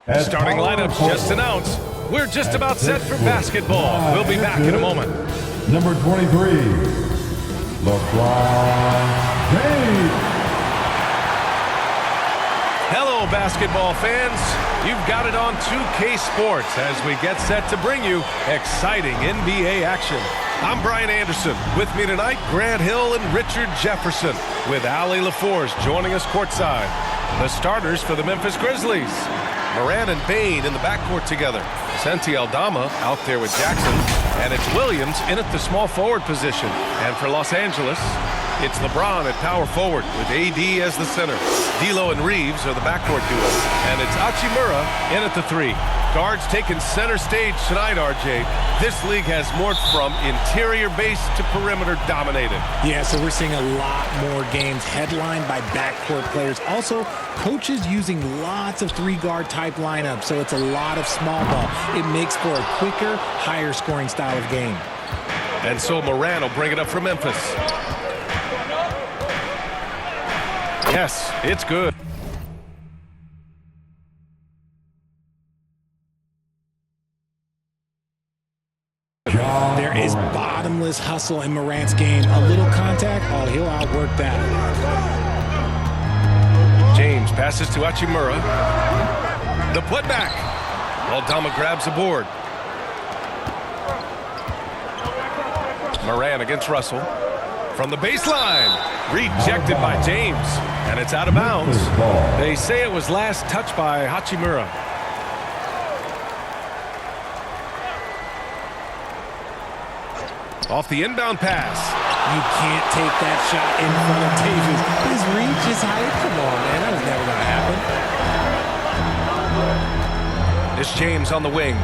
Starting lineups just announced. We're just about set for basketball. We'll be back in a moment. Number 23, LeBron James. Hello, basketball fans. You've got it on 2K Sports as we get set to bring you exciting NBA action. I'm Brian Anderson. With me tonight, Grant Hill and Richard Jefferson, with Allie LaForce joining us courtside. The starters for the Memphis Grizzlies: Morant and Bane in the backcourt together. Santi Aldama out there with Jackson. And it's Williams in at the small forward position. And for Los Angeles, it's LeBron at power forward with AD as the center. D'Lo and Reeves are the backcourt duo. And it's Hachimura in at the three. Guards taking center stage tonight, RJ. This league has morphed from interior base to perimeter dominated. Yeah, so we're seeing a lot more games headlined by backcourt players. Also, coaches using lots of three-guard type lineups, so it's a lot of small ball. It makes for a quicker, higher scoring style of game. And so Morant will bring it up for Memphis. Yes, it's good. There is bottomless hustle in Morant's game. A little contact, oh, he'll outwork that. James passes to Hachimura. The putback. Aldama grabs the board. Morant against Russell. From the baseline. Rejected by James. And it's out of bounds. They say it was last touched by Hachimura. Off the inbound pass. You can't take that shot in front of Davis. His reach is high. Come on, man. That was never going to happen. It's James on the wing.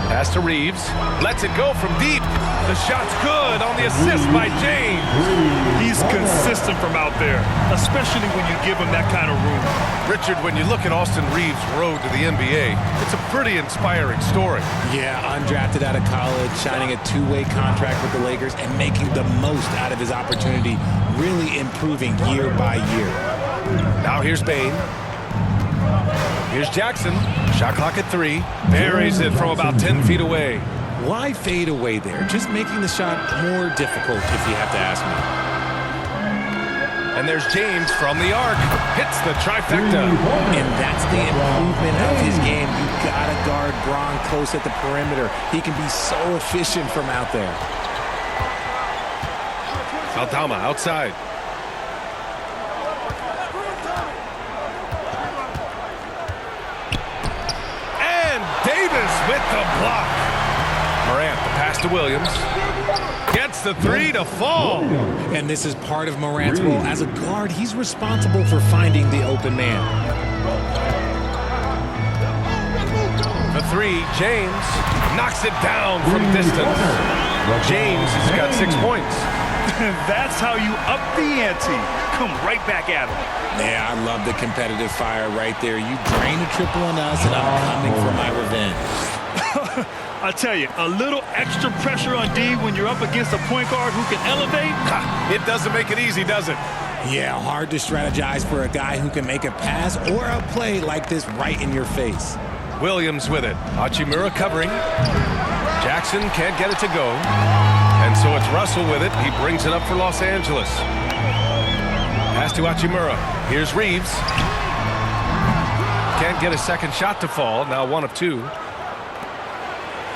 Pass to Reeves. Lets it go from deep. The shot's good on the assist by James. He's consistent from out there, especially when you give him that kind of room. Richard, when you look at Austin Reeves' road to the NBA, it's a pretty inspiring story. Yeah, undrafted out of college, signing a two-way contract with the Lakers and making the most out of his opportunity, really improving year by year. Now here's Bane. Here's Jackson. Shot clock at 3. Buries it from about 10 feet away. Why fade away there? Just making the shot more difficult, if you have to ask me. And there's James from the arc. Hits the trifecta. And that's the improvement of his game. You gotta guard Bron close at the perimeter. He can be so efficient from out there. Aldama outside. And Davis with the block. Morant, the pass to Williams. Gets the three to fall. And this is part of Morant's role. As a guard, he's responsible for finding the open man. The three, James knocks it down from distance. James has got 6 points. That's how you up the ante. Come right back at him. Yeah, I love the competitive fire right there. You drain a triple on us, and I'm coming for my revenge. I tell you, a little extra pressure on D when you're up against a point guard who can elevate. It doesn't make it easy, does it? Yeah, hard to strategize for a guy who can make a pass or a play like this right in your face. Williams with it. Hachimura covering. Jackson can't get it to go. And so it's Russell with it. He brings it up for Los Angeles. Pass to Hachimura. Here's Reeves. Can't get a second shot to fall. Now 1 of 2.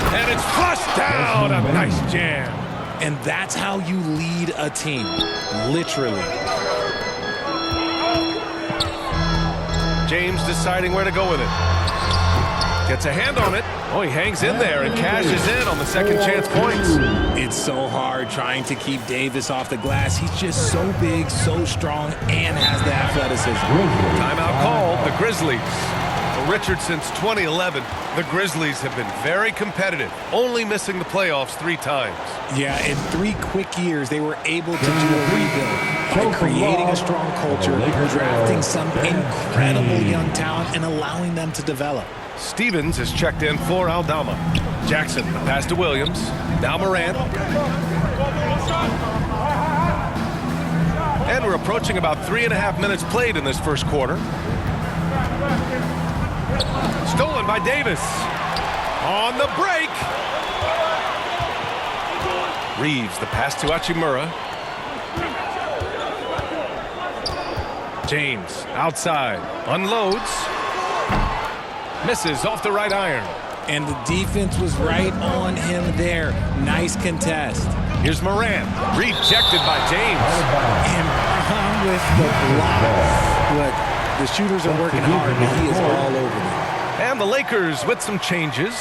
And it's flushed down. A nice jam. And that's how you lead a team. Literally. James deciding where to go with it. Gets a hand on it. Oh, he hangs in there and cashes in on the second chance points. It's so hard trying to keep Davis off the glass. He's just so big, so strong, and has the athleticism. Timeout called, the Grizzlies. Well, Richard, since 2011, the Grizzlies have been very competitive, only missing the playoffs 3 times. Yeah, in 3 quick years, they were able to do a rebuild by creating a strong culture, drafting some incredible young talent, and allowing them to develop. Stevens is checked in for Aldama. Jackson, pass to Williams. Now Morant. And we're approaching about 3.5 minutes played in this first quarter. Stolen Stolen by Davis. On the break. Reeves, the pass to Hachimura. James, outside, unloads. Misses off the right iron. And the defense was right on him there. Nice contest. Here's Morant, rejected by James. And Brown with the block. Look, the shooters are working hard, but he is all over them. And the Lakers with some changes.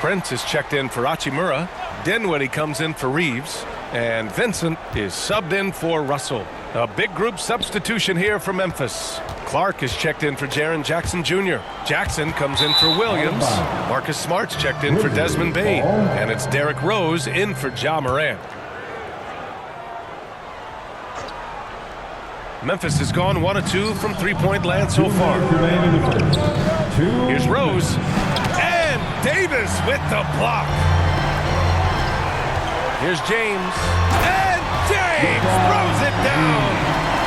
Prince is checked in for Hachimura. Dinwiddie comes in for Reeves. And Vincent is subbed in for Russell. A big group substitution here for Memphis. Clark is checked in for Jaren Jackson Jr. Jackson comes in for Williams. Marcus Smart's checked in for Desmond Bane. And it's Derrick Rose in for Ja Morant. Memphis has gone 1 of 2 from three-point land so far. Here's Rose. And Davis with the block. Here's James. And James throws it down.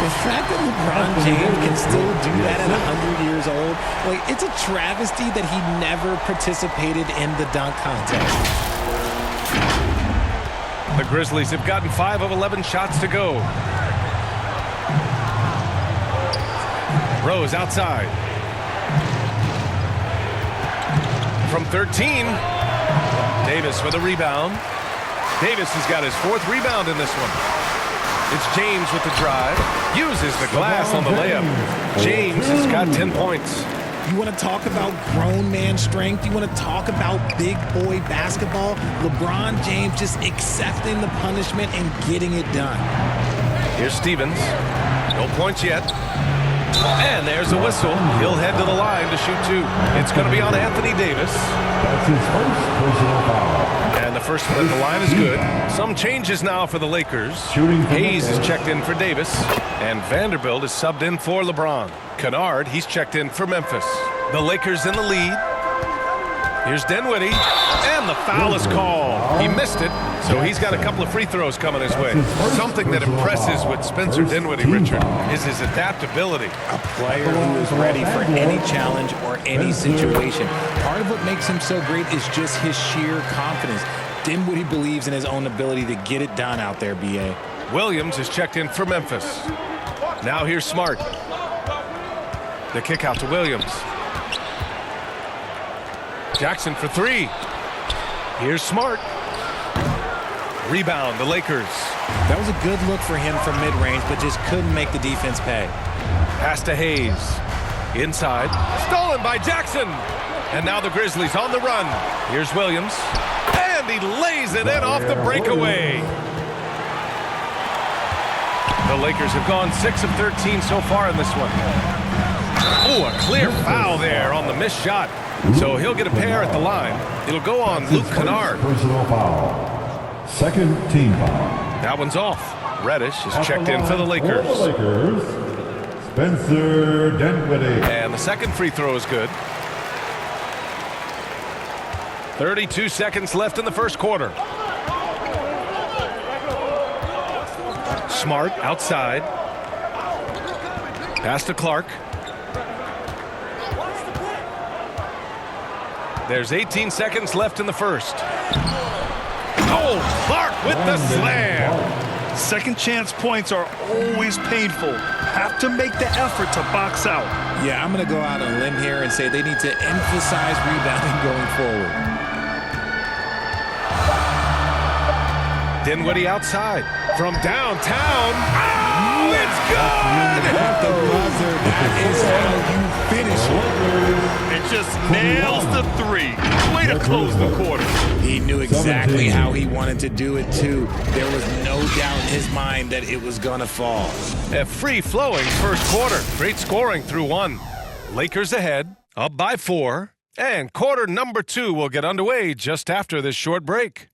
The fact that LeBron James can still do that at 100 years old, like, it's a travesty that he never participated in the dunk contest. The Grizzlies have gotten 5 of 11 shots to go. Rose outside. From 13. Davis with a rebound. Davis has got his 4th rebound in this one. It's James with the drive. Uses the glass on the layup. James has got 10 points. You want to talk about grown man strength? You want to talk about big boy basketball? LeBron James just accepting the punishment and getting it done. Here's Stevens. No points yet. And there's a whistle. He'll head to the line to shoot 2. It's going to be on Anthony Davis. That's his first personal foul. And the first one at the line is good. Some changes now for the Lakers. Hayes is checked in for Davis. And Vanderbilt is subbed in for LeBron. Kennard, he's checked in for Memphis. The Lakers in the lead. Here's Dinwiddie. And the foul is called. He missed it, so he's got a couple of free throws coming his way. Something that impresses with Spencer Dinwiddie, Richard, is his adaptability. A player who is ready for any challenge or any situation. Part of what makes him so great is just his sheer confidence. Dinwiddie believes in his own ability to get it done out there, B.A. Williams is checked in for Memphis. Now here's Smart. The kick out to Williams. Jackson for 3. Here's Smart. Rebound, the Lakers. That was a good look for him from mid-range, but just couldn't make the defense pay. Pass to Hayes. Inside. Stolen by Jackson. And now the Grizzlies on the run. Here's Williams. And he lays it in off the breakaway. The Lakers have gone 6 of 13 so far in this one. Oh, a clear foul there on the missed shot. So he'll get a pair at the line. It'll go on Luke Kennard. Personal foul. Second team foul. That one's off. Reddish is checked in for the Lakers. Spencer Dinwiddie. And the second free throw is good. 32 seconds left in the first quarter. Smart outside. Pass to Clark. There's 18 seconds left in the first. Oh, Clark with the slam. Second chance points are always painful. Have to make the effort to box out. Yeah, I'm going to go out on a limb here and say they need to emphasize rebounding going forward. Dinwiddie outside from downtown. Oh, it's good! The buzzer, that is how you finish it. It just nails the 3. Way to close the quarter. He knew exactly how he wanted to do it, too. There was no doubt in his mind that it was going to fall. A free-flowing first quarter. Great scoring through 1. Lakers ahead, up by 4. And quarter number 2 will get underway just after this short break.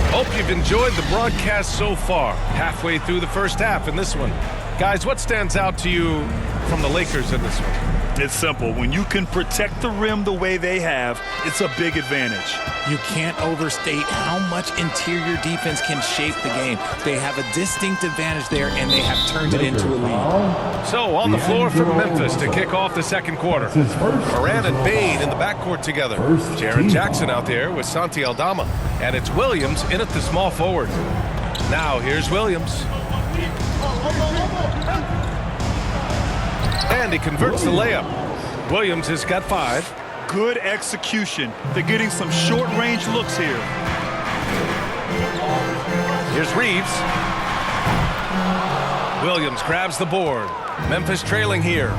Hope you've enjoyed the broadcast so far. Halfway through the first half in this one. Guys, what stands out to you from the Lakers in this one? It's simple. When you can protect the rim the way they have, it's a big advantage. You can't overstate how much interior defense can shape the game. They have a distinct advantage there, and they have turned it into a lead. So on the floor for Memphis to kick off the second quarter. Moran and Bain in the backcourt together. Jaren Jackson out there with Santi Aldama. And it's Williams in at the small forward. Now here's Williams. And he converts the layup. Williams has got 5. Good execution. They're getting some short-range looks here. Here's Reeves. Williams grabs the board. Memphis trailing here.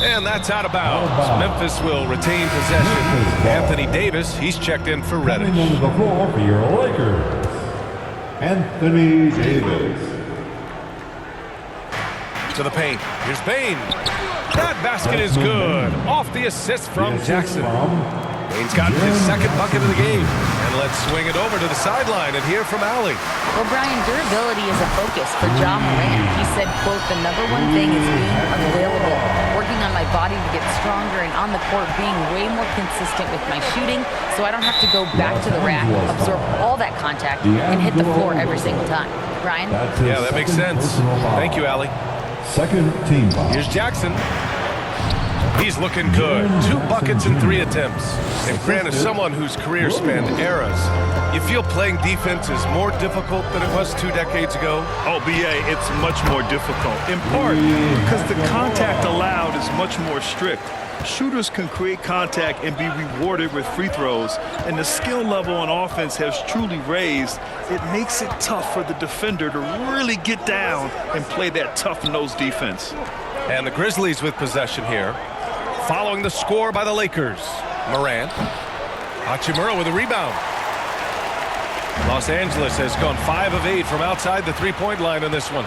And that's out of bounds. Memphis will retain possession. Anthony Davis, he's checked in for Reddish. Coming onto the floor for your Lakers, Anthony Davis. To the paint. Here's Bain. That basket is good. Off the assist from Jackson. Bain's gotten his second bucket of the game. And let's swing it over to the sideline and hear from Allie. Well, Brian, durability is a focus for Ja Morant. He said, quote, "The number one thing is being available, working on my body to get stronger, and on the court being way more consistent with my shooting so I don't have to go back to the rack, absorb all that contact, and hit the floor every single time." Brian? Yeah, that makes sense. Thank you, Allie. Second team foul. Here's Jackson. He's looking good. 2 buckets in 3 attempts. And Grant, is someone whose career spanned eras, you feel playing defense is more difficult than it was 2 decades ago? Oh, BA, it's much more difficult, in part because the contact allowed is much more strict. Shooters can create contact and be rewarded with free throws, and the skill level on offense has truly raised. It makes it tough for the defender to really get down and play that tough-nosed defense. And the Grizzlies with possession here. Following the score by the Lakers. Morant. Hachimura with a rebound. Los Angeles has gone 5 of 8 from outside the three-point line in this one.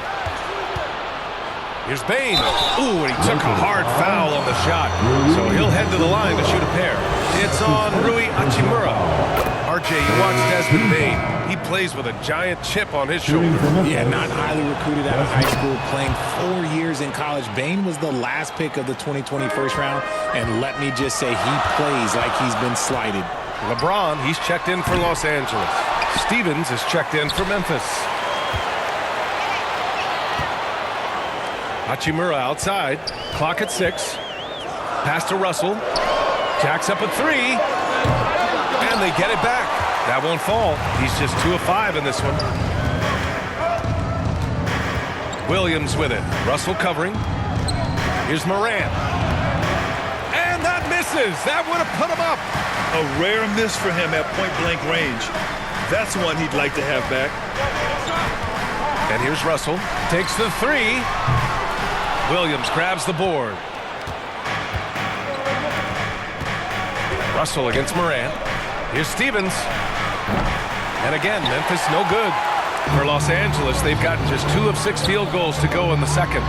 Here's Bain. Ooh, and he took a hard foul on the shot. So he'll head to the line to shoot a pair. It's on Rui Hachimura. RJ, you watch Desmond Bain. He plays with a giant chip on his shoulder. Yeah, not highly recruited out of high school, playing 4 years in college. Bain was the last pick of the 2020 first round, and let me just say he plays like he's been slighted. LeBron, he's checked in for Los Angeles. Stevens is checked in for Memphis. Hachimura outside. Clock at 6. Pass to Russell. Jacks up a 3. And they get it back. That won't fall. He's just 2 of 5 in this one. Williams with it. Russell covering. Here's Morant. And that misses. That would have put him up. A rare miss for him at point-blank range. That's one he'd like to have back. And here's Russell. Takes the 3. Williams grabs the board. Russell against Morant. Here's Stevens. And again, Memphis no good. For Los Angeles, they've gotten just 2 of 6 field goals to go in the second.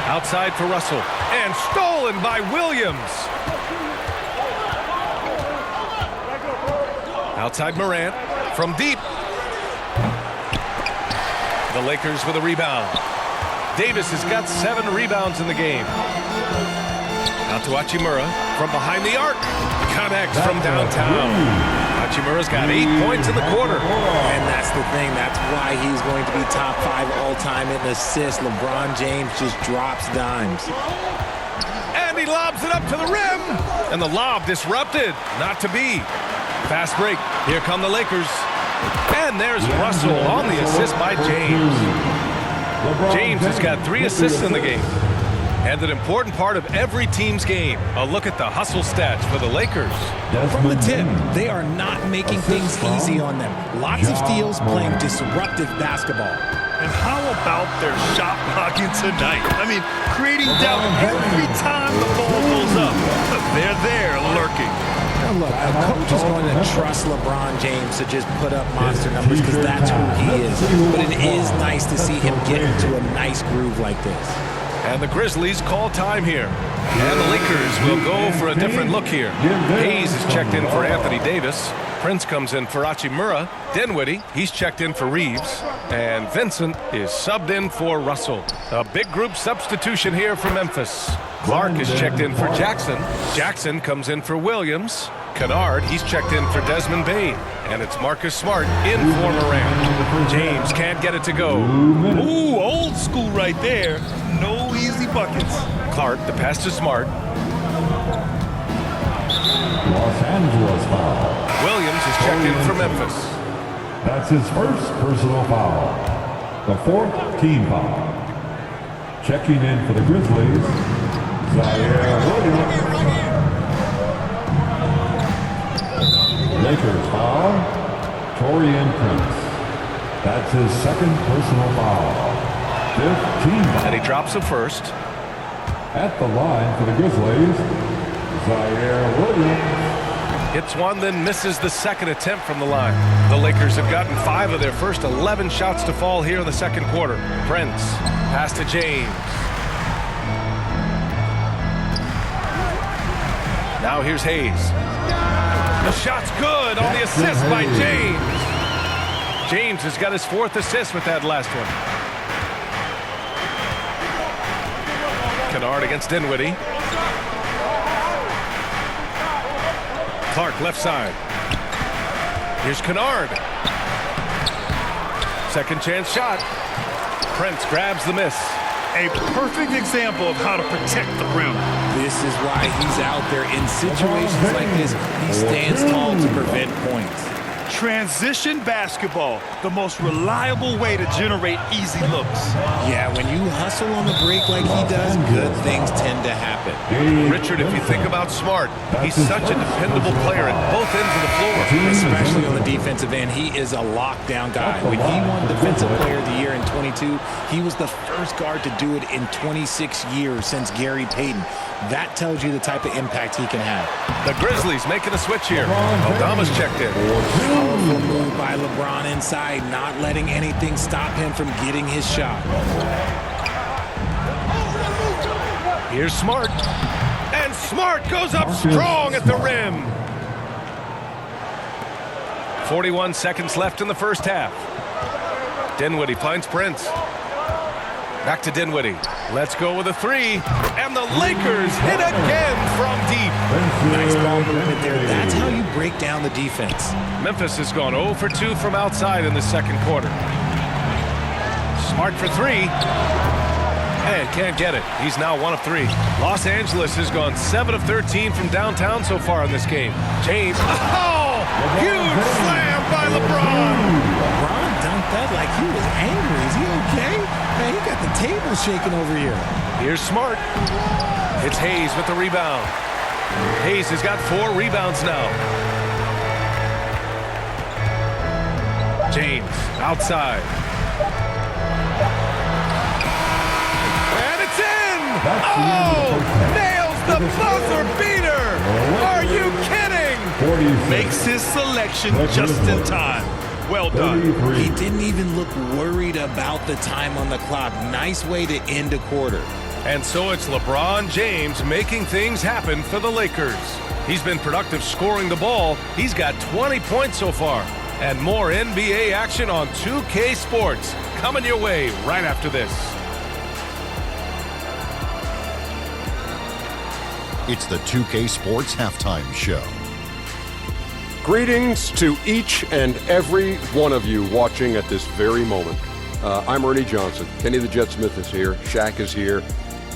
Outside for Russell. And stolen by Williams. Outside Morant. From deep. The Lakers with a rebound. Davis has got 7 rebounds in the game. Out to Hachimura from behind the arc. Connects from downtown. Hachimura's got 8 points in the quarter. And that's the thing. That's why he's going to be top 5 all-time in assists. LeBron James just drops dimes. And he lobs it up to the rim. And the lob disrupted. Not to be. Fast break. Here come the Lakers. And there's Russell on the assist by James. James has got 3 assists in the game. And an important part of every team's game. A look at the hustle stats for the Lakers. From the tip, they are not making things easy on them. Lots of steals, playing disruptive basketball. And how about their shot blocking tonight? I mean, creating doubt every time the ball goes up. They're there lurking. Now look, a coach is going to trust LeBron James to just put up monster numbers because that's who he is. But it is nice to see him get into a nice groove like this. And the Grizzlies call time here. And the Lakers will go for a different look here. Hayes is checked in for Anthony Davis. Prince comes in for Hachimura. Dinwiddie, he's checked in for Reeves. And Vincent is subbed in for Russell. A big group substitution here for Memphis. Clark is checked in for Jackson. Jackson comes in for Williams. Kennard, he's checked in for Desmond Bane. And it's Marcus Smart in for Morant. James can't get it to go. Ooh, old school right there. No easy buckets. Clark, the pass to Smart. Los Angeles foul. Williams is checked in for Memphis. That's his first personal foul. The 4th team foul. Checking in for the Grizzlies, Zaire Williams. Lakers foul, Taurean Prince. That's his second personal foul. 5th team foul. And he drops the first. At the line for the Grizzlies, Zaire Williams. Hits one, then misses the second attempt from the line. The Lakers have gotten 5 of their first 11 shots to fall here in the second quarter. Prince, pass to James. Now here's Hayes. The shot's good on the assist by James. James has got his 4th assist with that last one. Kennard against Dinwiddie. Clark left side. Here's Kennard. Second chance shot. Prince grabs the miss. A perfect example of how to protect the rim. This is why he's out there in situations like this. He stands tall to prevent points. Transition basketball, the most reliable way to generate easy looks. Yeah, when you hustle on the break like he does, good things tend to happen. Richard, if you think about Smart, he's such a dependable player at both ends of the floor. Especially on the defensive end, he is a lockdown guy. When he won Defensive Player of the Year in 22, he was the first guard to do it in 26 years since Gary Payton. That tells you the type of impact he can have. The Grizzlies making a switch here. Aldama's checked in. Powerful move by LeBron inside, not letting anything stop him from getting his shot. Here's Smart. And Smart goes up strong at the rim. 41 seconds left in the first half. Dinwiddie finds Prince. Back to Dinwiddie. Let's go with a 3. And the Lakers hit again from deep. Nice ball movement there. That's how you break down the defense. Memphis has gone 0 for 2 from outside in the second quarter. Smart for 3. And can't get it. He's now 1 of 3. Los Angeles has gone 7 of 13 from downtown so far in this game. James. Oh! Huge slam by LeBron. LeBron dunked that like he was angry. Is he okay? Man, he got the table shaking over here. Here's Smart. It's Hayes with the rebound. Hayes has got 4 rebounds now. James outside. And it's in! Oh! Nails the buzzer beater! Are you kidding? Makes his selection just in time. Well done. He didn't even look worried about the time on the clock. Nice way to end a quarter. And so it's LeBron James making things happen for the Lakers. He's been productive scoring the ball. He's got 20 points so far. And more NBA action on 2K Sports coming your way right after this. It's the 2K Sports Halftime Show. Greetings to each and every one of you watching at this very moment. I'm Ernie Johnson. Kenny the Jet Smith is here. Shaq is here.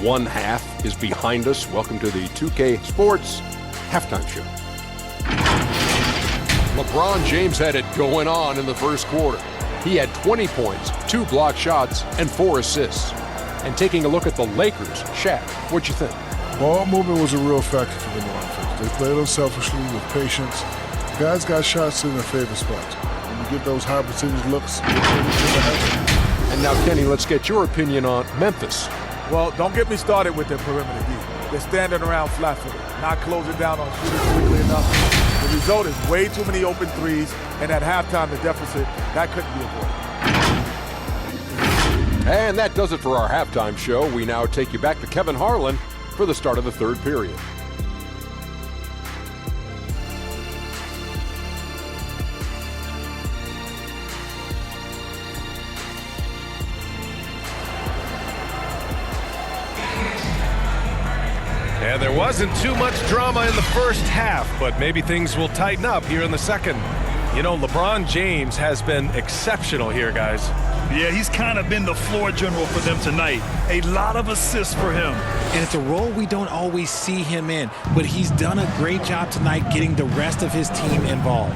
One half is behind us. Welcome to the 2K Sports Halftime Show. LeBron James had it going on in the first quarter. He had 20 points, 2 blocked shots, and 4 assists. And taking a look at the Lakers, Shaq, what'd you think? Ball movement was a real factor for them on offense. They played unselfishly with patience. Guys got shots in their favorite spots. When you get those high percentage looks, and now, Kenny, let's get your opinion on Memphis. Well, don't get me started with their perimeter D. They're standing around flat-footed, not closing down on shooters quickly enough. The result is way too many open threes, and at halftime, the deficit, that couldn't be avoided. And that does it for our halftime show. We now take you back to Kevin Harlan for the start of the third period. And there wasn't too much drama in the first half, but maybe things will tighten up here in the second. You know, LeBron James has been exceptional here, guys. Yeah, he's kind of been the floor general for them tonight. A lot of assists for him. And it's a role we don't always see him in, but he's done a great job tonight getting the rest of his team involved.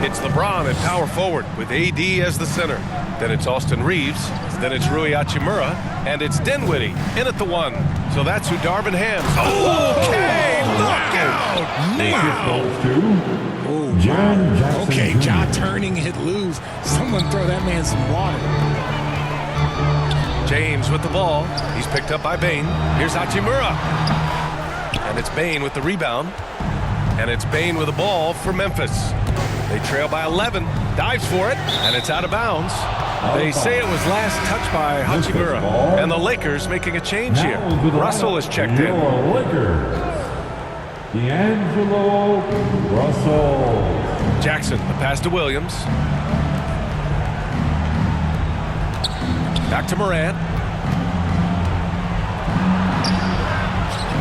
It's LeBron at power forward with AD as the center. Then it's Austin Reeves. Then it's Rui Hachimura. And it's Dinwiddie in at the 1. So that's who Darvin Ham. Okay, look out! Wow. Jaren Jackson Okay, Jr. Ja turning it loose. Someone throw that man some water. James with the ball. He's picked up by Bane. Here's Hachimura. And it's Bane with the rebound. And it's Bane with the ball for Memphis. They trail by 11. Dives for it. And it's out of bounds. They say it was last touched by Hachimura. And the Lakers making a change here. Russell is checked in. Lakers. D'Angelo Russell. Jackson, the pass to Williams. Back to Morant.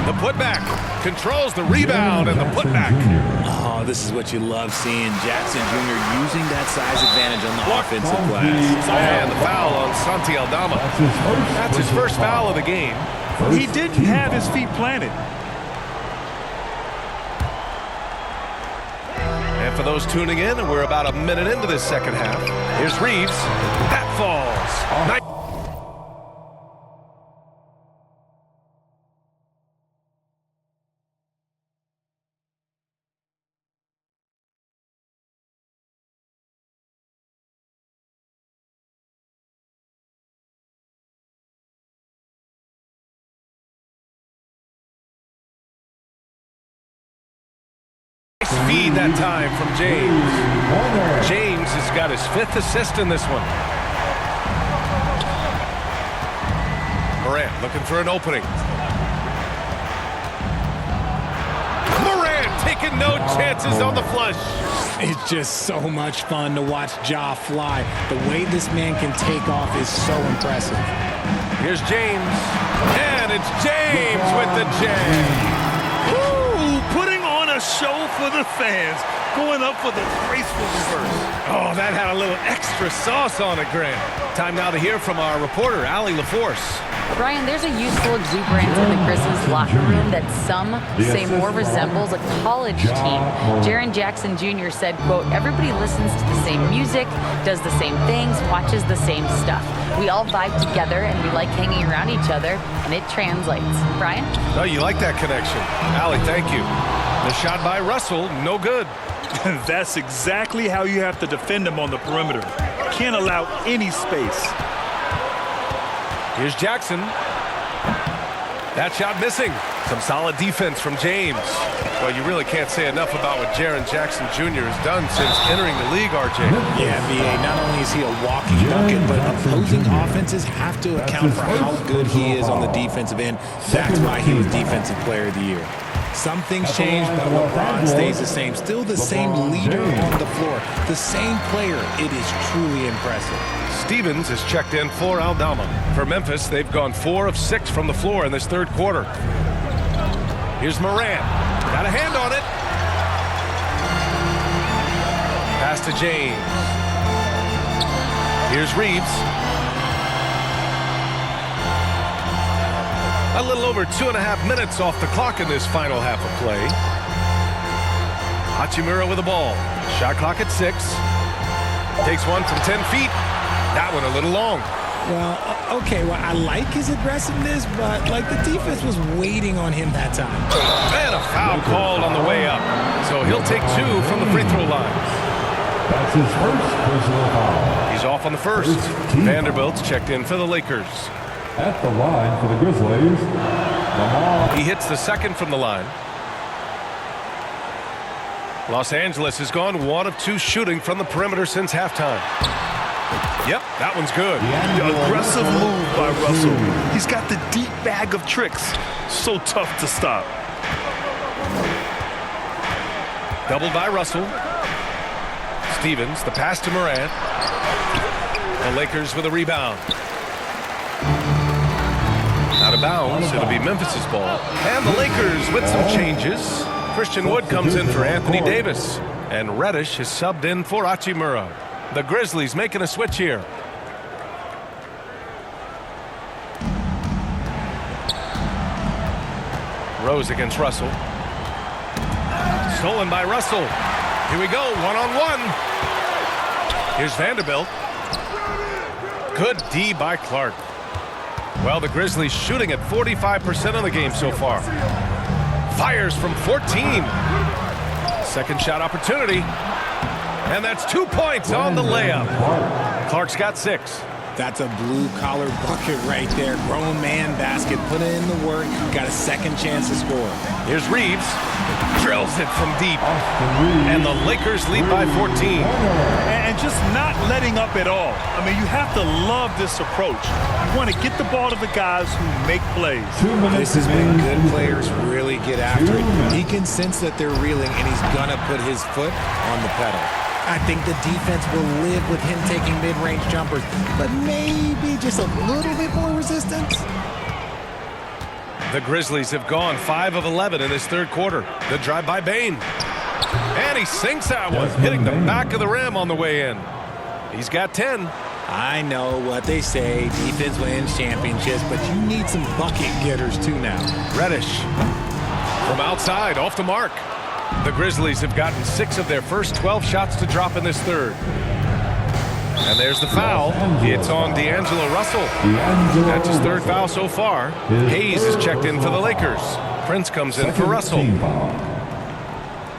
The putback. Controls the rebound and the putback. Oh, this is what you love seeing. Jackson Jr. using that size advantage on the offensive glass. And the foul on Santi Aldama. That's his first foul of the game. He didn't have his feet planted. And for those tuning in, we're about a minute into this second half. Here's Reeves. That falls. Nice. Feed that time from James. James has got his 5th assist in this one. Morant looking for an opening. Morant taking no chances on the flush. It's just so much fun to watch Ja fly. The way this man can take off is so impressive. Here's James. And it's James with the J. Woo! Putting on a show for the fans. Going up for the graceful reverse. Oh, that had a little extra sauce on it, Grant. Time now to hear from our reporter, Allie LaForce. Brian, there's a youthful exuberance in the Grizzlies locker room that some say more resembles a college team. Jaren Jackson Jr. said, quote, everybody listens to the same music, does the same things, watches the same stuff. We all vibe together and we like hanging around each other, and it translates. Brian? Oh, you like that connection. Allie, thank you. The shot by Russell, no good. That's exactly how you have to defend him on the perimeter. Can't allow any space. Here's Jackson. That shot missing. Some solid defense from James. Well, you really can't say enough about what Jaren Jackson Jr. has done since entering the league, RJ. Yeah, VA, not only is he a walking bucket, but opposing offenses have to account for how good he is on the defensive end. That's why he was Defensive Player of the Year. Some things change, but LeBron stays the same. Still the same leader on the floor, the same player. It is truly impressive. Stevens is checked in for Aldama. For Memphis, they've gone 4 of 6 from the floor in this third quarter. Here's Morant. Got a hand on it. Pass to James. Here's Reeves. A little over 2.5 minutes off the clock in this final half of play. Hachimura with the ball. Shot clock at 6. Takes one from 10 feet. That one a little long. Well, okay, well, I like his aggressiveness, but, like, the defense was waiting on him that time. And a foul called on the way up. So he'll take 2 from the free throw line. That's his first personal foul. He's off on the first. Vanderbilt's checked in for the Lakers. At the line for the Grizzlies, Lamar. He hits the second from the line. Los Angeles has gone 1 of 2 shooting from the perimeter since halftime. Yep, that one's good. The aggressive move by Russell. He's got the deep bag of tricks. So tough to stop. Doubled by Russell. Stevens, the pass to Morant. The Lakers with a rebound. Out of bounds, it'll be Memphis' ball. And the Lakers with some changes. Christian Wood comes in for Anthony Davis. And Reddish is subbed in for Hachimura. The Grizzlies making a switch here. Rose against Russell. Stolen by Russell. Here we go, one-on-one. Here's Vanderbilt. Good D by Clark. Well, the Grizzlies shooting at 45% of the game so far. Fires from 14. Second shot opportunity. And that's 2 points on the layup. Clark's got 6. That's a blue-collar bucket right there. Grown man basket. Put in the work. Got a second chance to score. Here's Reeves. Drills it from deep. And the Lakers lead by 14. And just not letting up at all. I mean, you have to love this approach. You want to get the ball to the guys who make plays. This is when good players really get after it. He can sense that they're reeling, and he's going to put his foot on the pedal. I think the defense will live with him taking mid-range jumpers, but maybe just a little bit more resistance. The Grizzlies have gone 5 of 11 in this third quarter. The drive by Bane. And he sinks that one, hitting the back of the rim on the way in. He's got 10. I know what they say, defense wins championships, but you need some bucket getters too now. Reddish from outside, off the mark. The Grizzlies have gotten 6 of their first 12 shots to drop in this third. And there's the foul. It's on D'Angelo Russell. That's his third foul so far. Hayes is checked in for the Lakers. Prince comes in for Russell.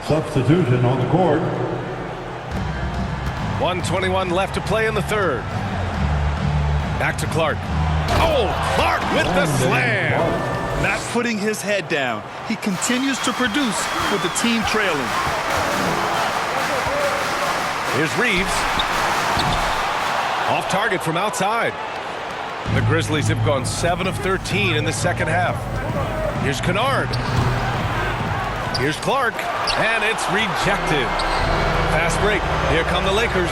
Substitution on the court. 1:21 left to play in the third. Back to Clark. Oh, Clark with the slam. Not putting his head down. He continues to produce with the team trailing. Here's Reeves. Off target from outside. The Grizzlies have gone 7 of 13 in the second half. Here's Kennard. Here's Clark. And it's rejected. Fast break. Here come the Lakers.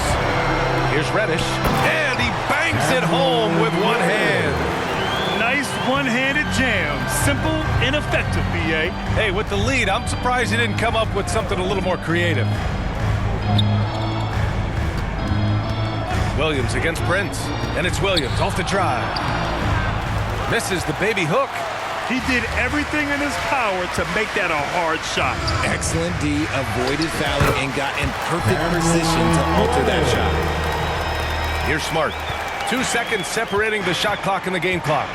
Here's Reddish. And he banks it home with one hand. Nice one-handed jam. Simple and effective, B.A. Hey, with the lead, I'm surprised he didn't come up with something a little more creative. Williams against Prince. And it's Williams off the drive. Misses the baby hook. He did everything in his power to make that a hard shot. Excellent D, avoided fouling, and got in perfect position to alter that shot. Here's Smart. 2 seconds separating the shot clock and the game clock.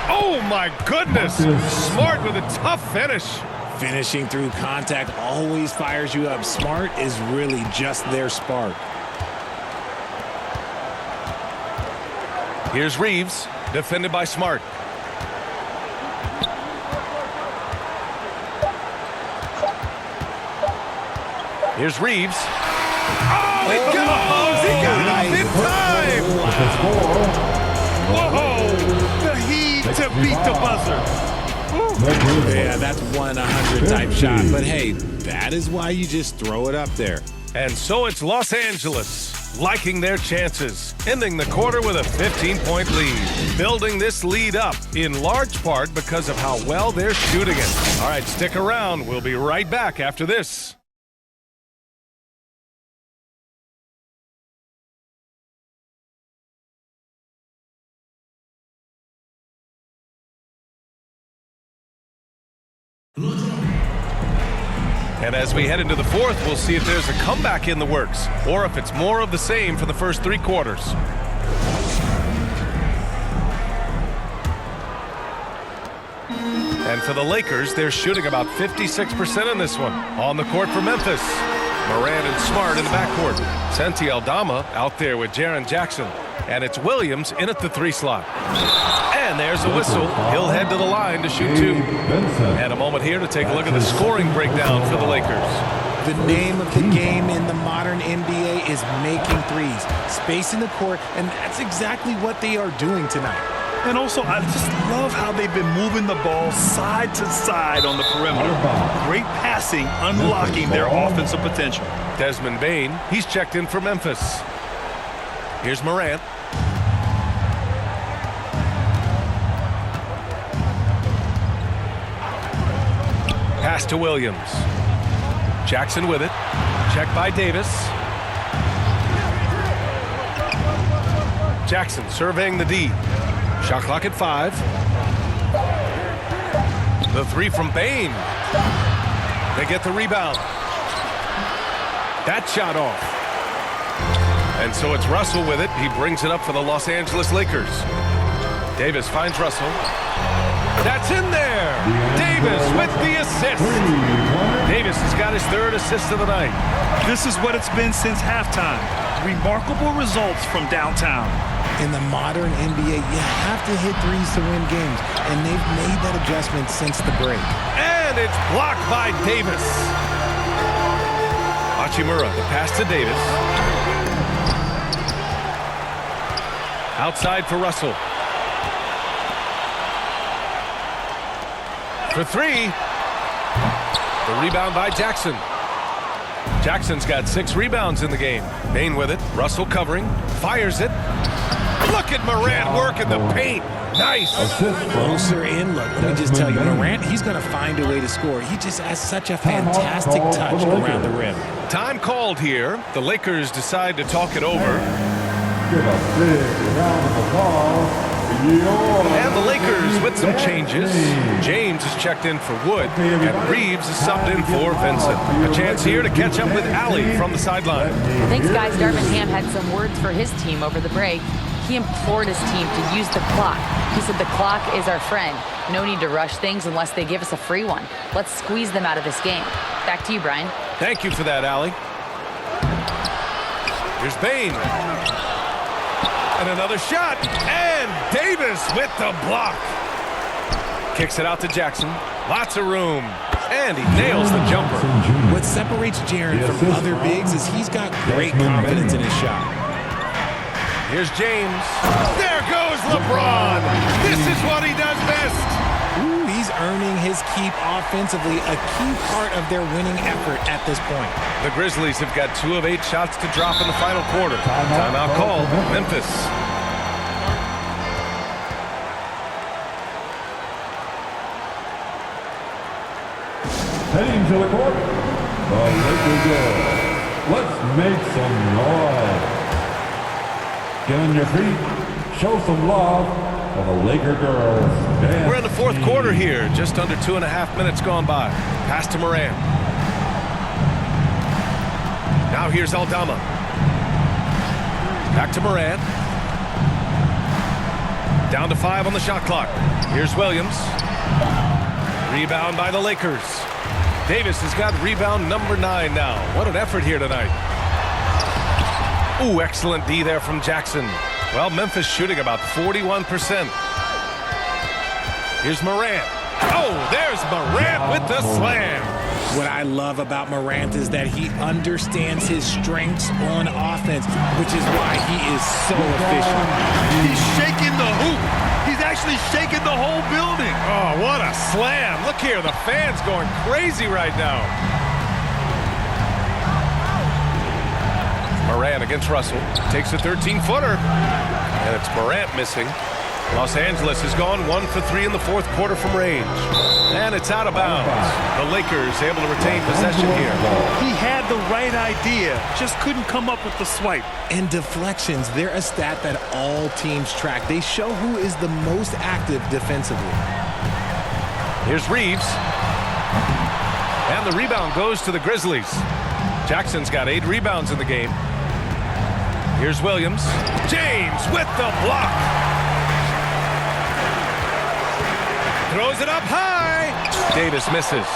Oh my goodness! Smart with a tough finish. Finishing through contact always fires you up. Smart is really just their spark. Here's Reeves, defended by Smart. Here's Reeves. Oh, he goes! He got it off in time! Whoa! The heat to beat the buzzer. Yeah, that's 1-100 type shot. But hey, that is why you just throw it up there. And so it's Los Angeles, liking their chances, ending the quarter with a 15-point lead. Building this lead up in large part because of how well they're shooting it. All right, stick around. We'll be right back after this. And as we head into the fourth, we'll see if there's a comeback in the works or if it's more of the same for the first 3 quarters. And for the Lakers, they're shooting about 56% in this one. On the court for Memphis, Morant and Smart in the backcourt. Santi Aldama out there with Jaren Jackson. And it's Williams in at the 3 slot. And there's a whistle. He'll head to the line to shoot 2. And a moment here to take a look at the scoring breakdown for the Lakers. The name of the game in the modern NBA is making threes, spacing the court, and that's exactly what they are doing tonight. And also, I just love how they've been moving the ball side to side on the perimeter. Great passing, unlocking their offensive potential. Desmond Bane, he's checked in for Memphis. Here's Morant. Pass to Williams. Jackson with it. Check by Davis. Jackson surveying the D. Shot clock at 5. The three from Bane. They get the rebound. That shot off. And so it's Russell with it. He brings it up for the Los Angeles Lakers. Davis finds Russell. That's in there. Davis with the assist. Davis has got his 3rd assist of the night. This is what it's been since halftime. Remarkable results from downtown. In the modern NBA, you have to hit threes to win games, and they've made that adjustment since the break. And it's blocked by Davis. Hachimura, the pass to Davis. Outside for Russell. For 3. The rebound by Jackson. Jackson's got 6 rebounds in the game. Bane with it. Russell covering. Fires it. Look at Morant working the paint. Nice. Closer in look. Let me just tell you, Morant, he's going to find a way to score. He just has such a fantastic touch around the rim. Time called here. The Lakers decide to talk it over. Give a big round of applause. And the Lakers with some changes. James is checked in for Wood, and Reeves is subbed in for Vincent. A chance here to catch up with Allie from the sideline. Thanks, guys. Darvin Ham had some words for his team over the break. He implored his team to use the clock. He said the clock is our friend. No need to rush things unless they give us a free one. Let's squeeze them out of this game. Back to you, Brian. Thank you for that, Allie. Here's Bane. And another shot. And Davis with the block. Kicks it out to Jackson. Lots of room. And he nails the jumper. What separates Jaren from other bigs is he's got great confidence in his shot. Here's James. There goes LeBron. This is what he does best. Ooh, he's earning his keep offensively, a key part of their winning effort at this point. The Grizzlies have got 2 of 8 shots to drop in the final quarter. Timeout called. Memphis. Heading to the court, the Lakers girls. Let's make some noise. Get on your feet, show some love for the Laker girls. Dance. We're in the 4th quarter here, just under 2.5 minutes gone by. Pass to Morant. Now here's Aldama. Back to Morant. Down to 5 on the shot clock. Here's Williams. Rebound by the Lakers. Davis has got rebound number 9 now. What an effort here tonight. Ooh, excellent D there from Jackson. Well, Memphis shooting about 41%. Here's Morant. Oh, there's Morant with the slam. What I love about Morant is that he understands his strengths on offense, which is why he is so efficient. He's shaking the hoop. He's actually shaking the whole building. Oh, what a slam. Look here, the fans going crazy right now. Morant against Russell. Takes a 13-footer. And it's Morant missing. Los Angeles has gone 1 for 3 in the 4th quarter from range. And it's out of bounds. The Lakers able to retain possession here. He had the right idea, just couldn't come up with the swipe. And deflections, they're a stat that all teams track. They show who is the most active defensively. Here's Reeves. And the rebound goes to the Grizzlies. Jackson's got 8 rebounds in the game. Here's Williams. James with the block. Throws it up high. Davis misses.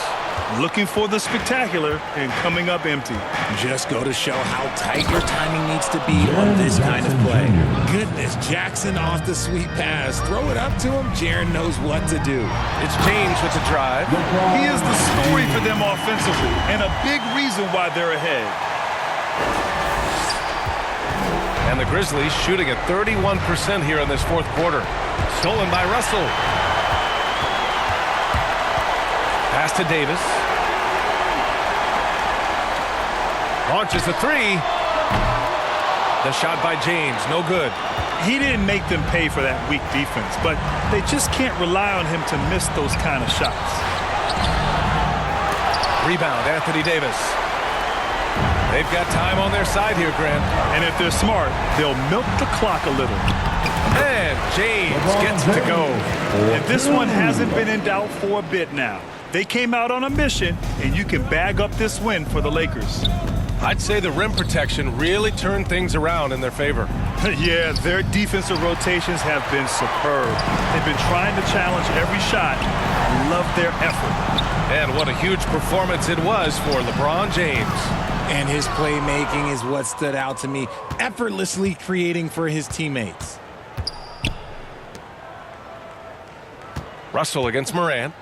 Looking for the spectacular and coming up empty. Just go to show how tight your timing needs to be on this kind of play. Goodness, Jackson off the sweet pass. Throw it up to him. Jaren knows what to do. It's James with the drive. He is the story for them offensively and a big reason why they're ahead. And the Grizzlies shooting at 31% here in this fourth quarter. Stolen by Russell. Pass to Davis. Launches the three. The shot by James, no good. He didn't make them pay for that weak defense, but they just can't rely on him to miss those kind of shots. Rebound, Anthony Davis. They've got time on their side here, Grant. And if they're smart, they'll milk the clock a little. And James gets it to go. And this one hasn't been in doubt for a bit now. They came out on a mission, and you can bag up this win for the Lakers. I'd say the rim protection really turned things around in their favor. Yeah, their defensive rotations have been superb. They've been trying to challenge every shot. I love their effort. And what a huge performance it was for LeBron James. And his playmaking is what stood out to me, effortlessly creating for his teammates. Russell against Morant.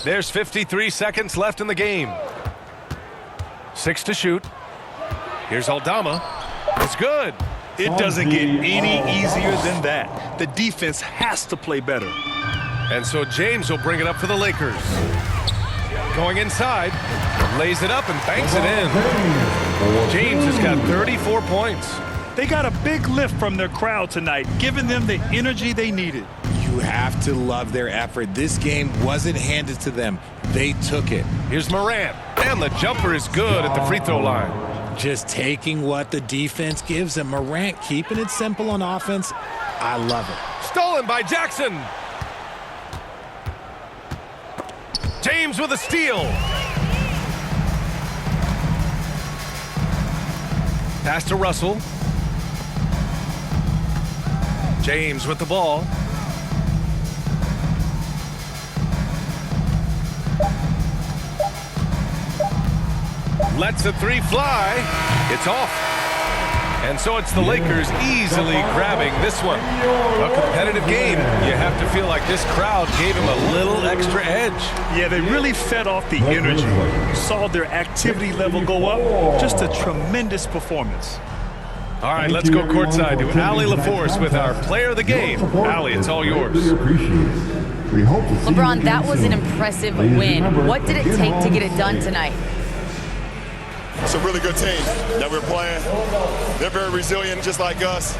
There's 53 seconds left in the game. 6 to shoot. Here's Aldama. It's good. It doesn't get any easier than that. The defense has to play better. And so James will bring it up for the Lakers. Going inside, lays it up and banks it in. James has got 34 points. They got a big lift from their crowd tonight, giving them the energy they needed. You have to love their effort. This game wasn't handed to them. They took it. Here's Morant, and the jumper is good at the free throw line. Just taking what the defense gives them. Morant keeping it simple on offense. I love it. Stolen by Jackson. James with a steal. Pass to Russell. James with the ball. Lets the three fly. It's off. And so it's the Lakers easily grabbing this one. A competitive game. You have to feel like this crowd gave him a little extra edge. Yeah, they really fed off the energy. You saw their activity level go up. Just a tremendous performance. All right, let's go courtside to Allie LaForce with our player of the game. Allie, it's all yours. LeBron, that was an impressive win. What did it take to get it done tonight? It's a really good team that we're playing. They're very resilient, just like us.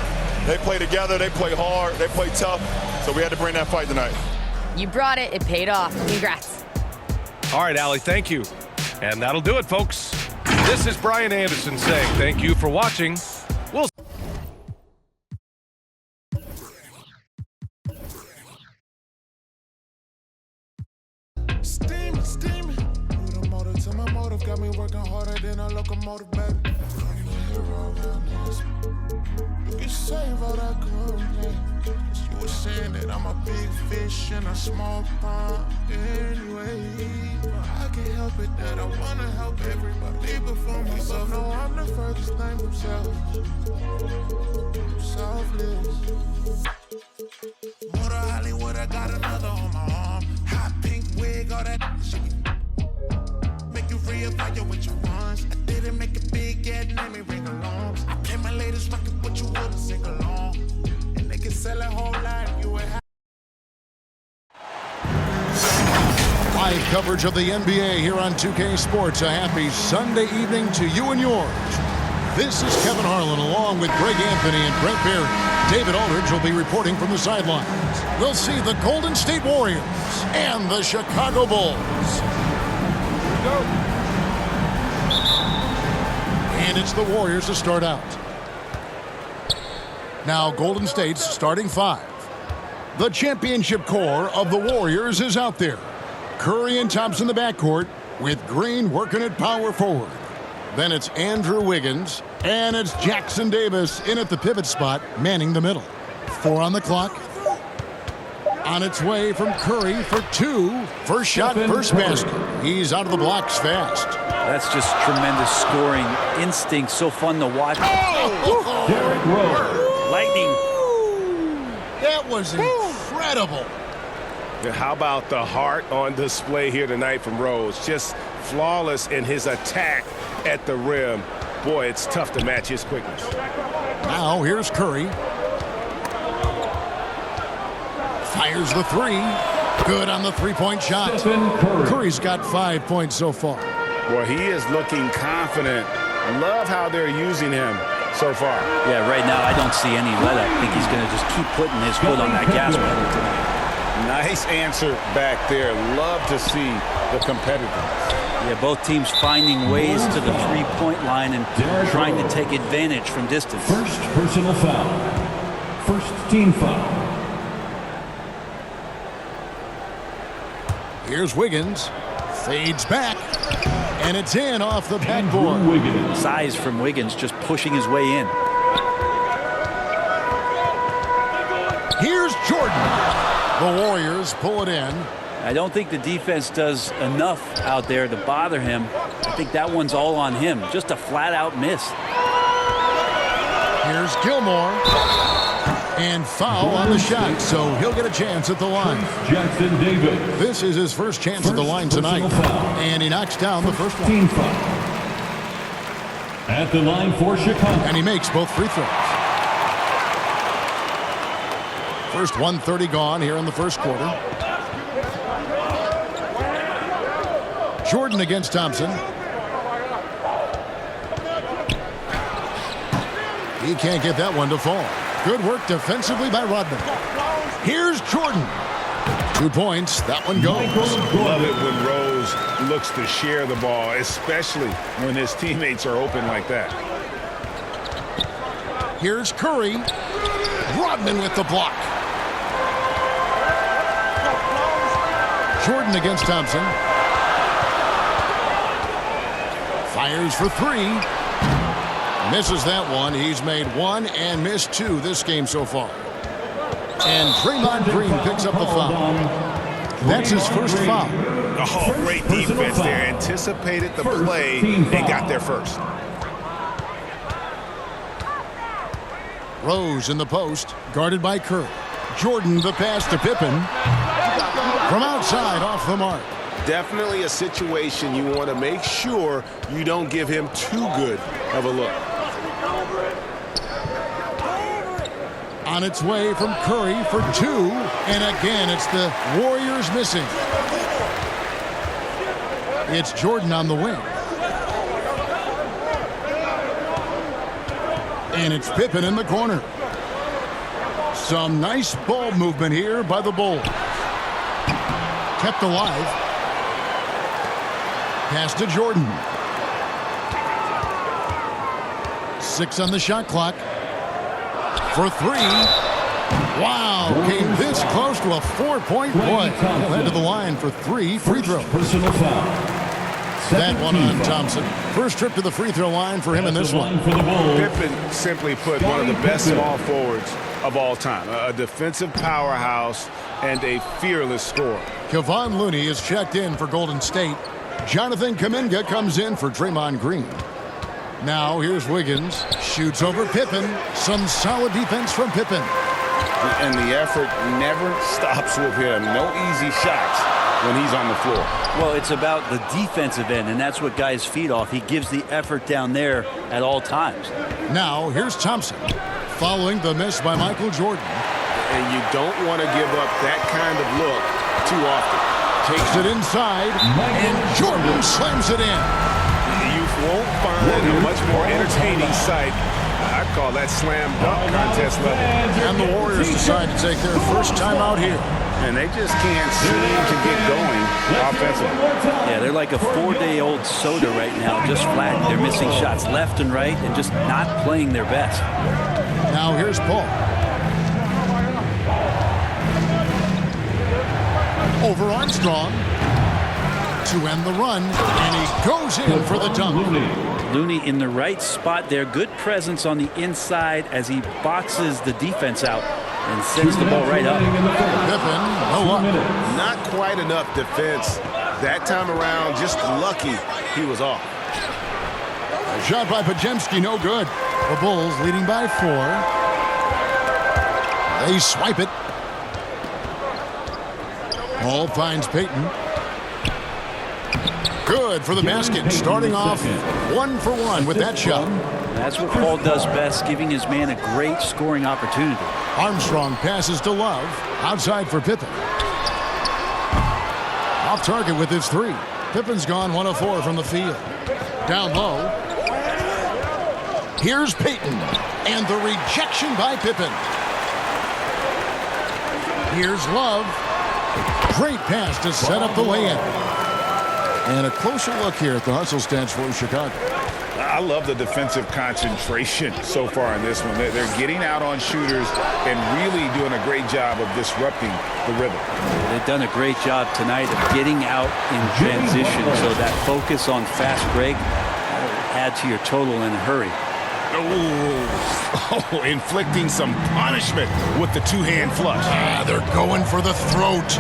They play together, they play hard, they play tough. So we had to bring that fight tonight. You brought it. It paid off. Congrats. All right, Allie, thank you. And that'll do it, folks. This is Brian Anderson saying thank you for watching. We'll Steaming. Put a motor to my motive, got me working harder than a locomotive, baby. Don't even hero around this. You can save all that complaint. Cause you were saying that I'm a big fish in a small pond anyway. I can't help it that I wanna help everybody before myself. No, I'm the furthest thing from selfless. Motor Hollywood, I got another on my arm. Hot pink wig, all that shit. Make you reevaluate with your ones. I didn't make it big yet, name me ring along. I play my latest record, but you wouldn't sing along. And they can sell a whole lot, you would have. Live coverage of the NBA here on 2K Sports. A happy Sunday evening to you and yours. This is Kevin Harlan along with Greg Anthony and Brent Barry. David Aldridge will be reporting from the sidelines. We'll see the Golden State Warriors and the Chicago Bulls. Here we go. And it's the Warriors to start out. Now Golden State's starting five. The championship core of the Warriors is out there. Curry and Thompson in the backcourt with Green working at power forward. Then it's Andrew Wiggins, and it's Jackson Davis in at the pivot spot, manning the middle. 4 on the clock. On its way from Curry for 2. First shot, first basket. He's out of the blocks fast. That's just tremendous scoring instinct. So fun to watch. Derrick Rose. Lightning. That was incredible. How about the heart on display here tonight from Rose? Just flawless in his attack at the rim. Boy, it's tough to match his quickness. Now here's Curry. Fires the 3. Good on the three-point shot. Curry's got 5 points so far. Well, he is looking confident. Love how they're using him so far. Yeah, right now I don't see any let up. I think he's going to just keep putting his foot on that gas pedal tonight. Nice answer back there. Love to see the competitiveness. Yeah, both teams finding ways to the three-point line and trying to take advantage from distance. First personal foul. First team foul. Here's Wiggins. Fades back. And it's in off the backboard. Size from Wiggins just pushing his way in. Here's Jordan. The Warriors pull it in. I don't think the defense does enough out there to bother him. I think that one's all on him. Just a flat-out miss. Here's Gilmore. And foul on the shot, so he'll get a chance at the line. Jackson Davis. This is his first chance at the line tonight. And he knocks down the first one. Team foul. At the line for Chicago. And he makes both free throws. First 1:30 gone here in the first quarter. Jordan against Thompson. He can't get that one to fall. Good work defensively by Rodman. Here's Jordan. 2 points. That one goes. Love it when Rose looks to share the ball, especially when his teammates are open like that. Here's Curry. Rodman with the block. Jordan against Thompson. Fires for 3. Misses that one. He's made 1 and missed 2 this game so far. And Draymond Green picks up the foul. That's his first foul. Oh, great defense there. Anticipated the play and got there first. Rose in the post, guarded by Curry. Jordan the pass to Pippen. From outside, off the mark. Definitely a situation you want to make sure you don't give him too good of a look. On its way from Curry for 2. And again, it's the Warriors missing. It's Jordan on the wing. And it's Pippen in the corner. Some nice ball movement here by the Bulls. Kept alive. Pass to Jordan. 6 on the shot clock. For 3. Wow, came this close to a 4-point play. Led to the line for 3 free throws. Personal foul. That one on Thompson. First trip to the free throw line for him in this one. Pippen, simply put, one of the best small forwards of all time. A defensive powerhouse and a fearless scorer. Kevon Looney is checked in for Golden State. Jonathan Kuminga comes in for Draymond Green. Now here's Wiggins. Shoots over Pippen. Some solid defense from Pippen. And the effort never stops with him. No easy shots when he's on the floor. Well, it's about the defensive end, and that's what guys feed off. He gives the effort down there at all times. Now here's Thompson. Following the miss by Michael Jordan. And you don't want to give up that kind of look too often. Takes it inside, and Jordan slams it in. You won't find a much more entertaining sight. I'd call that slam dunk contest level. And the Warriors decide to take their first time out here. And they just can't seem to get going offensively. Yeah, they're like a 4-day-old soda right now, just flat. They're missing shots left and right and just not playing their best. Now here's Paul. Over Armstrong to end the run, and he goes in for the dunk. Looney in the right spot there. Good presence on the inside as he boxes the defense out and sends the ball right up. Pippen minutes. Not quite enough defense that time around. Just lucky he was off. A shot by Podziemski, no good. The Bulls leading by 4. They swipe it. Hall finds Payton. Good for the basket. Starting off 1 for 1 with that shot. That's what Paul does best, giving his man a great scoring opportunity. Armstrong passes to Love. Outside for Pippen. Off target with his 3. Pippen's gone 1 of 4 from the field. Down low. Here's Payton. And the rejection by Pippen. Here's Love. Great pass to set up the lay-in. And a closer look here at the hustle stats for Chicago. I love the defensive concentration so far in this one. They're getting out on shooters and really doing a great job of disrupting the rhythm. They've done a great job tonight of getting out in transition, so that focus on fast break add to your total in a hurry. Oh, inflicting some punishment with the two-hand flush. They're going for the throat.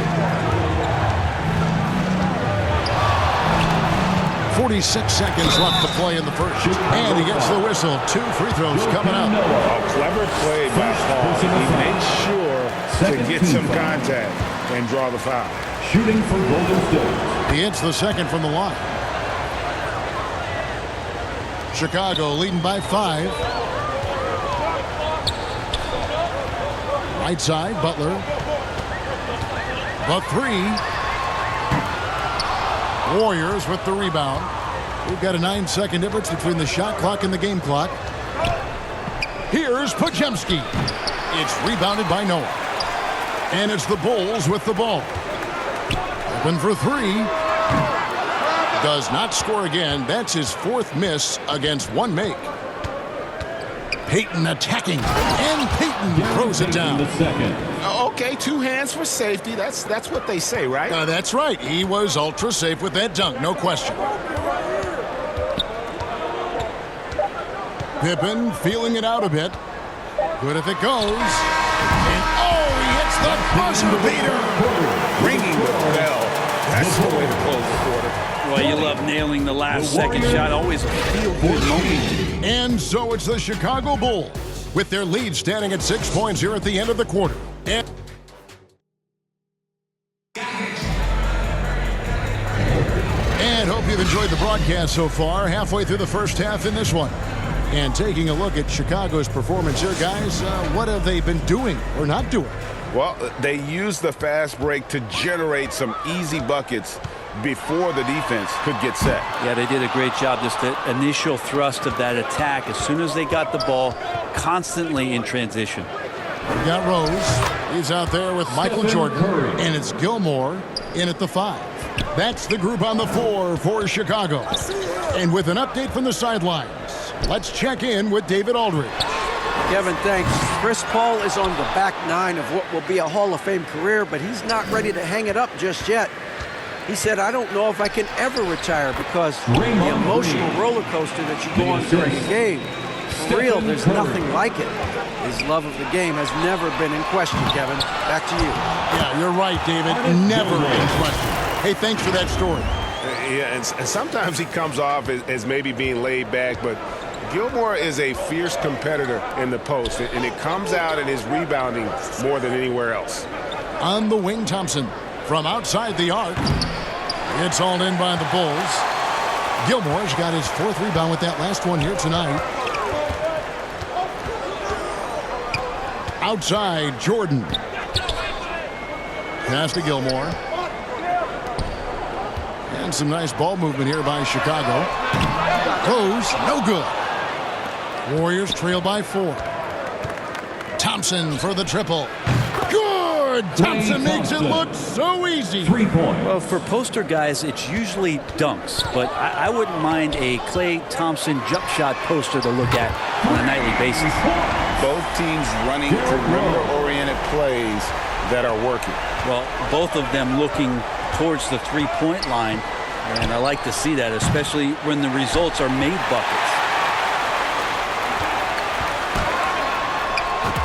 46 seconds left to play in the first. And he gets the whistle. 2 free throws coming up. A clever play by Hall. He made sure to get some contact and draw the foul. Shooting for Golden State. He hits the second from the line. Chicago leading by 5. Right side, Butler. The 3. Warriors with the rebound. We've got a 9-second difference between the shot clock and the game clock. Here's Podziemski. It's rebounded by Noah. And it's the Bulls with the ball. Open for 3. Does not score again. That's his 4th miss against 1 make. Payton attacking. And Payton throws it down. Okay, 2 hands for safety. That's what they say, right? That's right. He was ultra safe with that dunk, no question. Pippen feeling it out a bit. Good if it goes. And he hits the buzzer beater. Ringing the bell. That's the way to close the quarter. Well, you love nailing the last second shot. Always a feel-good moment. And so it's the Chicago Bulls with their lead standing at 6 points here at the end of the quarter. And hope you've enjoyed the broadcast so far. Halfway through the first half in this one. And taking a look at Chicago's performance here, guys, what have they been doing or not doing? Well, they used the fast break to generate some easy buckets before the defense could get set. Yeah, they did a great job. Just the initial thrust of that attack, as soon as they got the ball, constantly in transition. We got Rose. He's out there with Michael Jordan. And it's Gilmore in at the 5. That's the group on the 4 for Chicago. And with an update from the sidelines, let's check in with David Aldridge. Kevin, thanks. Chris Paul is on the back 9 of what will be a Hall of Fame career, but he's not ready to hang it up just yet. He said, I don't know if I can ever retire because the emotional roller coaster that you go on during a game, for real, there's nothing like it. His love of the game has never been in question, Kevin. Back to you. Yeah, you're right, David. Never in question. Hey, thanks for that story. Yeah, and sometimes he comes off as maybe being laid back, but Gilmore is a fierce competitor in the post, and it comes out in his rebounding more than anywhere else. On the wing, Thompson from outside the arc. It's all in by the Bulls. Gilmore's got his 4th rebound with that last one here tonight. Outside, Jordan. Pass to Gilmore. And some nice ball movement here by Chicago. Goes, no good. Warriors trail by 4. Thompson for the triple. Good! Thompson makes it look so easy. 3 points. Well, for poster guys, it's usually dunks, but I wouldn't mind a Klay Thompson jump shot poster to look at on a nightly basis. Both teams running perimeter-oriented plays that are working. Well, both of them looking towards the three-point line, and I like to see that, especially when the results are made buckets.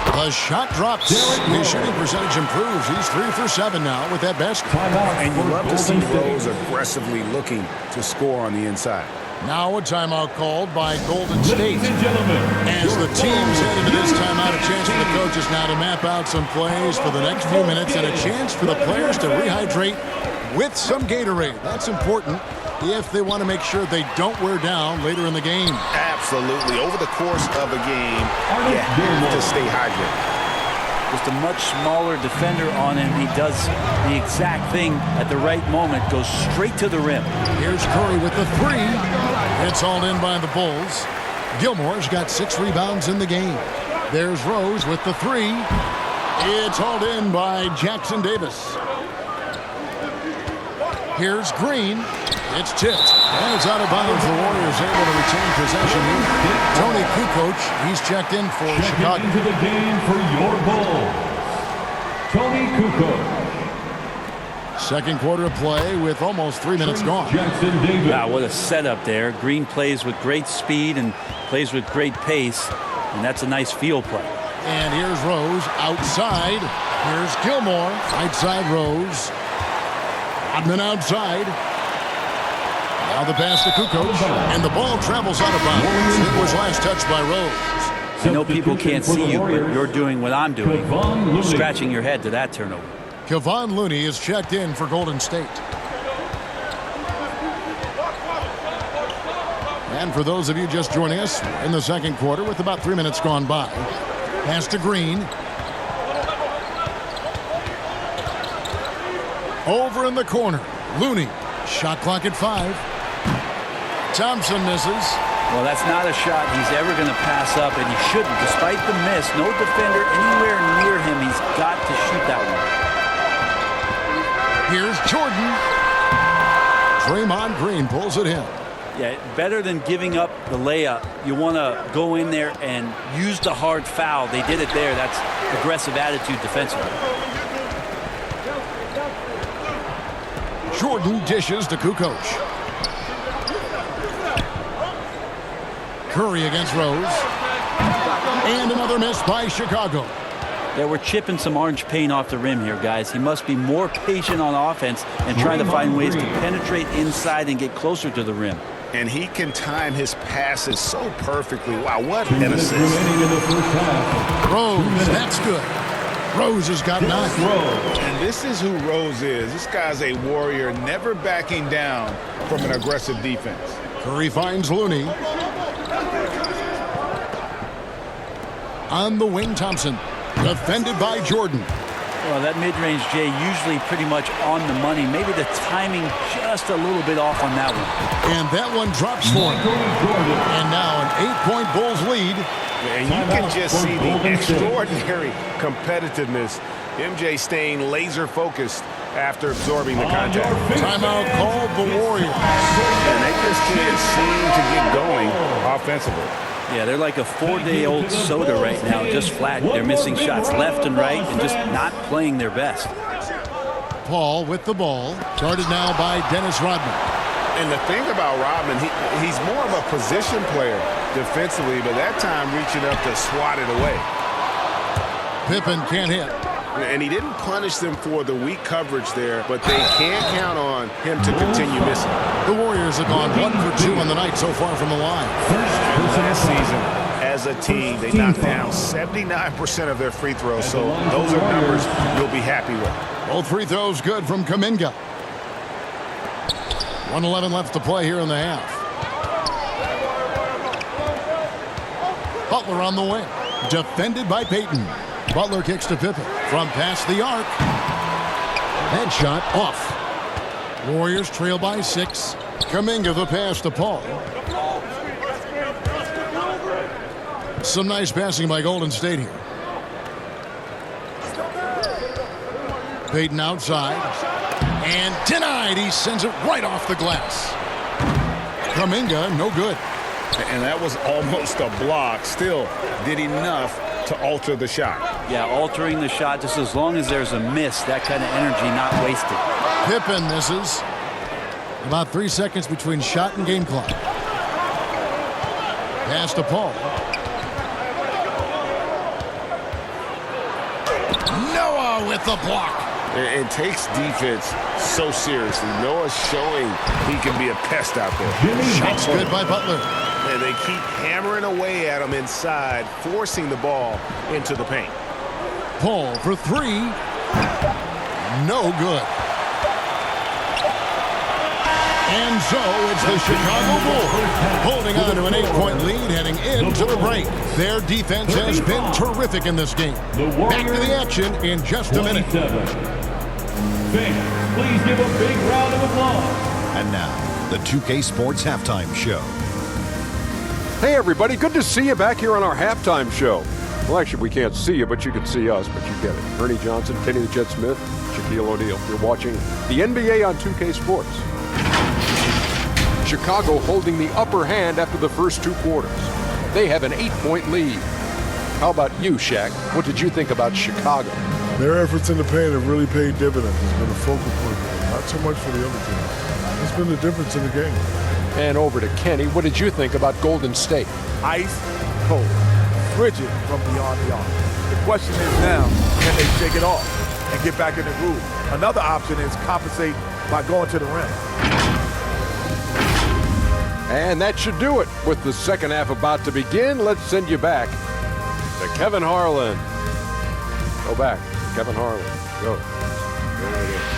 The The shot drops. His shooting percentage improves. He's 3 for 7 now with that basket. And you love to see Rose aggressively looking to score on the inside. Now a timeout called by Golden State. As the teams head into this timeout, a chance for the coaches now to map out some plays for the next few minutes and a chance for the players to rehydrate with some Gatorade. That's important if they want to make sure they don't wear down later in the game. Absolutely. Over the course of a game, you have to stay hydrated. Just a much smaller defender on him. He does the exact thing at the right moment, goes straight to the rim. Here's Curry with the three. It's hauled in by the Bulls. Gilmore's got 6 rebounds in the game. There's Rose with the three. It's hauled in by Jackson Davis. Here's Green. It's tipped. And it's out of bounds. The Warriors able to retain possession here. Tony Kukoc, he's checked in for Chicago. Into the game for your Bulls, Tony Kukoc. Second quarter of play with almost 3 minutes gone. Wow, what a setup there. Green plays with great speed and plays with great pace, and that's a nice field play. And here's Rose outside. Here's Gilmore. Right side Rose. Rodman outside. Now the pass to Kukoc, and the ball travels out of bounds. It was last touched by Rose. I know people can't see you, but you're doing what I'm doing. Scratching your head to that turnover. Kevon Looney is checked in for Golden State. And for those of you just joining us in the second quarter with about 3 minutes gone by. Pass to Green. Over in the corner. Looney. Shot clock at 5. Thompson misses. Well, that's not a shot he's ever going to pass up, and he shouldn't. Despite the miss, no defender anywhere near him. He's got to shoot that one. Here's Jordan. Draymond Green pulls it in. Yeah, better than giving up the layup, you want to go in there and use the hard foul. They did it there. That's aggressive attitude defensively. Jordan dishes to Kukoc. Curry against Rose. And another miss by Chicago. Yeah, we're chipping some orange paint off the rim here, guys. He must be more patient on offense and trying to find ways to penetrate inside and get closer to the rim. And he can time his passes so perfectly. Wow, what an assist. Rose, that's good. Rose has got 9. And this is who Rose is. This guy's a warrior, never backing down from an aggressive defense. Curry finds Looney. On the wing, Thompson. Defended by Jordan. Well, that mid-range, Jay, usually pretty much on the money. Maybe the timing just a little bit off on that one. And that one drops for him. And now an 8-point Bulls lead. And you can just see the extraordinary competitiveness. MJ staying laser focused after absorbing the contact. Timeout called the Warriors. And they just can't seem to get going offensively. Yeah, they're like a 4-day-old soda right now, just flat. They're missing shots left and right and just not playing their best. Paul with the ball, guarded now by Dennis Rodman. And the thing about Rodman, he's more of a position player defensively, but that time reaching up to swat it away. Pippen can't hit. And he didn't punish them for the weak coverage there, but they can't count on him to continue missing. The Warriors have gone 1 for 2 on the night so far from the line. Last season, as a team, they knocked down 79% of their free throws, so those are numbers you'll be happy with. Both free throws good from Kuminga. 1:11 left to play here in the half. Butler on the wing. Defended by Payton. Butler kicks to Pippen from past the arc. Headshot off. Warriors trail by 6. Kuminga the pass to Paul. Some nice passing by Golden State here. Payton outside. And denied. He sends it right off the glass. Kuminga, no good. And that was almost a block. Still did enough to alter the shot. Yeah, altering the shot just as long as there's a miss. That kind of energy not wasted. Pippen misses. About 3 seconds between shot and game clock. Pass to Paul. Noah with the block. And takes defense so seriously. Noah's showing he can be a pest out there. Shots good by Butler. And they keep hammering away at him inside, forcing the ball into the paint. Paul for three. No good. And so it's the Chicago Bulls holding on to an 8-point lead heading into the break. Their defense has been terrific in this game. Back to the action in just a minute. Fans, please give a big round of applause. And now, the 2K Sports Halftime Show. Hey, everybody. Good to see you back here on our halftime show. Well, actually, we can't see you, but you can see us, but you get it. Ernie Johnson, Kenny the Jet Smith, Shaquille O'Neal. You're watching the NBA on 2K Sports. Chicago holding the upper hand after the first two quarters. They have an 8-point lead. How about you, Shaq? What did you think about Chicago? Their efforts in the paint have really paid dividends. It's been a focal point. Not so much for the other team. It's been the difference in the game. And over to Kenny. What did you think about Golden State? Ice cold, frigid from beyond the arc. The question is now, can they shake it off and get back in the groove? Another option is compensate by going to the rim. And that should do it. With the second half about to begin, let's send you back to Kevin Harlan. Go back to Kevin Harlan. Go. Go right in.